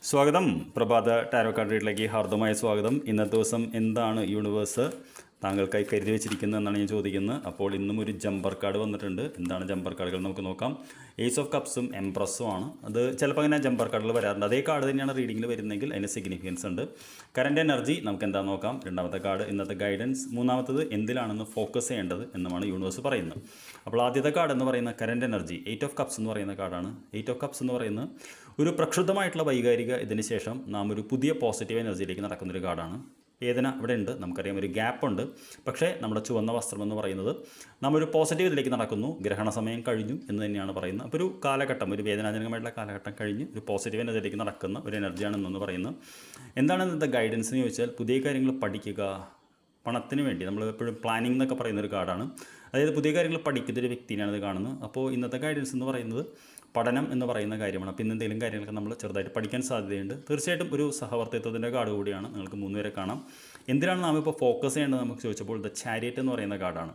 സ്വാഗതം. പ്രഭാത tarot card റീഡിലേക്ക് ഹാർദമായ സ്വാഗതം. ഇന്നത്തെ ദിവസം എന്താണ് യൂണിവേഴ്സ് താങ്കൾക്കായി കരുതി വെച്ചിരിക്കുന്നത് എന്നാണ് ഞാൻ ചോദിക്കുന്നത്. അപ്പോൾ ഇന്നും ഒരു ജമ്പർ കാർഡ് വന്നിട്ടുണ്ട്. എന്താണ് ജമ്പർ കാർഡുകൾ നമുക്ക് നോക്കാം. ഏസ് ഓഫ് കപ്സും എംപ്രസ്സും ആണ്. അത് ചിലപ്പോൾ അങ്ങനെ ജമ്പർ കാർഡുകൾ വരാറുണ്ട്. അതേ കാർഡ് തന്നെയാണ് റീഡിങ്ങിൽ വരുന്നെങ്കിൽ അതിന് സിഗ്നിഫിക്കൻസ് ഉണ്ട്. കറൻറ്റ് എനർജി നമുക്ക് എന്താണെന്ന് നോക്കാം. രണ്ടാമത്തെ കാർഡ് ഇന്നത്തെ ഗൈഡൻസ്. മൂന്നാമത്തത് എന്തിലാണെന്ന് ഫോക്കസ് ചെയ്യേണ്ടത് എന്നുമാണ് യൂണിവേഴ്സ് പറയുന്നത്. അപ്പോൾ ആദ്യത്തെ കാർഡ് എന്ന് പറയുന്ന കറൻറ്റ് എനർജി 8 ഓഫ് കപ്സ് എന്ന് പറയുന്ന കാർഡാണ്. 8 ഓഫ് കപ്സ് എന്ന് പറയുന്നത് ഒരു പ്രക്ഷുബ്ധമായിട്ടുള്ള വൈകാരിക ഇതിന് ശേഷം നാം ഒരു പുതിയ പോസിറ്റീവ് എനർജിയിലേക്ക് നടക്കുന്നൊരു കാർഡാണ്. വേദന ഇവിടെ ഉണ്ട്, നമുക്കറിയാം, ഒരു ഗ്യാപ്പുണ്ട്. പക്ഷേ നമ്മുടെ ചുവന്ന വസ്ത്രം എന്ന് പറയുന്നത് നാം ഒരു പോസിറ്റീവ് ഇതിലേക്ക് നടക്കുന്നു. ഗ്രഹണ സമയം കഴിഞ്ഞു എന്ന് തന്നെയാണ് പറയുന്നത്. അപ്പോൾ ഒരു കാലഘട്ടം, ഒരു വേദനാജനകമായിട്ടുള്ള കാലഘട്ടം കഴിഞ്ഞ് ഒരു പോസിറ്റീവ് എനർജിയിലേക്ക് നടക്കുന്ന ഒരു എനർജിയാണ് എന്നൊന്ന് പറയുന്നത്. എന്താണ് ഇന്നത്തെ ഗൈഡൻസ് എന്ന് ചോദിച്ചാൽ, പുതിയ കാര്യങ്ങൾ പഠിക്കുക. പണത്തിന് വേണ്ടി നമ്മൾ എപ്പോഴും പ്ലാനിംഗ് എന്നൊക്കെ പറയുന്നൊരു കാർഡാണ്. അതായത് പുതിയ കാര്യങ്ങൾ പഠിക്കുന്നൊരു വ്യക്തിനെയാണ് ഇത് കാണുന്നത്. അപ്പോൾ ഇന്നത്തെ ഗൈഡൻസ് എന്ന് പറയുന്നത് പഠനം എന്ന് പറയുന്ന കാര്യമാണ്. അപ്പോൾ ഇന്ന് എന്തെങ്കിലും കാര്യങ്ങളൊക്കെ നമ്മൾ ചെറുതായിട്ട് പഠിക്കാൻ സാധ്യതയുണ്ട്. തീർച്ചയായിട്ടും ഒരു സഹവർത്തിത്വത്തിൻ്റെ കാർഡ് കൂടിയാണ്. നിങ്ങൾക്ക് 3 പേരെ കാണാം. എന്തിനാണ് നാം ഇപ്പോൾ ഫോക്കസ് ചെയ്യേണ്ടത് നമുക്ക് ചോദിച്ചപ്പോൾ ദ ചാരിയറ്റ് എന്ന് പറയുന്ന കാർഡാണ്.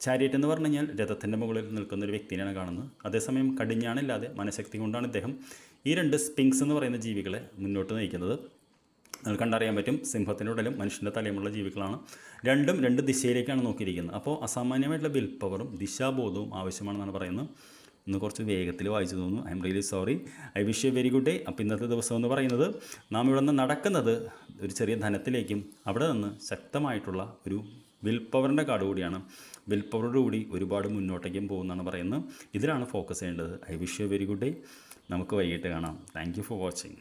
ചാരിയറ്റ് എന്ന് പറഞ്ഞു കഴിഞ്ഞാൽ രഥത്തിൻ്റെ മുകളിൽ നിൽക്കുന്ന ഒരു വ്യക്തിനെയാണ് കാണുന്നത്. അതേസമയം കടിഞ്ഞാണില്ലാതെ മനഃശക്തി കൊണ്ടാണ് ഇദ്ദേഹം ഈ 2 സ്പിങ്സ് എന്ന് പറയുന്ന ജീവികളെ മുന്നോട്ട് നയിക്കുന്നത്. അത് കണ്ടറിയാൻ പറ്റും. സിംഹത്തിൻ്റെ ഉടലും മനുഷ്യൻ്റെ തലയുമുള്ള ജീവികളാണ്. രണ്ടും 2 ദിശയിലേക്കാണ് നോക്കിയിരിക്കുന്നത്. അപ്പോൾ അസാമാന്യമായിട്ടുള്ള വിൽ പവറും ദിശാബോധവും ആവശ്യമാണെന്നാണ് പറയുന്നത്. ഇന്ന് കുറച്ച് വേഗത്തിൽ വായിച്ചു തോന്നുന്നു. I am really sorry. I wish A very good day. അപ്പോൾ ഇന്നത്തെ ദിവസം എന്ന് പറയുന്നത് നാം ഇവിടെ നിന്ന് നടക്കുന്നത് ഒരു ചെറിയ ധനത്തിലേക്കും അവിടെ നിന്ന് ശക്തമായിട്ടുള്ള ഒരു വിൽ പവറിൻ്റെ കാർഡ് കൂടിയാണ്. വിൽ പവറോടുകൂടി ഒരുപാട് മുന്നോട്ടേക്കും പോകുന്നതാണ് പറയുന്നത്. ഇതിലാണ് ഫോക്കസ് ചെയ്യേണ്ടത്. I wish A very good day. നമുക്ക് വൈകിട്ട് കാണാം. Thank you for watching.